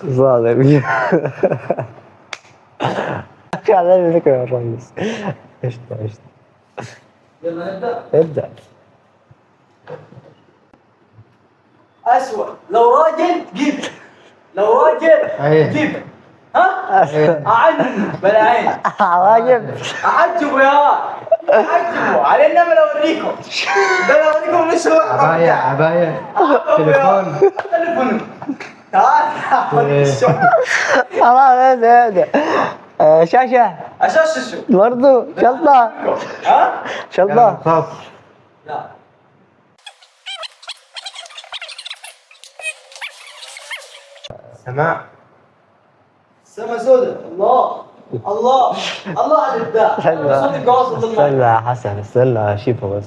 ظالم. على لك يا ريس. قشطة. يلا نبدأ. ابدأ. أسوأ لو راجل جيب. لو راجل جيب. ها؟ أعجب بالعين. عواجب. أعجبوا أعجبوا على النمل أوريكم. ده أوريكم ليش هو عباية تليفون تعال خلاص ابدأ. شاشة. أشاشة برضو شلطة. ها؟ شلطة. رصاص. لا. سماع. سما سودة. الله على الإبداع. استنى يا حسن، استنى اشوفه بس.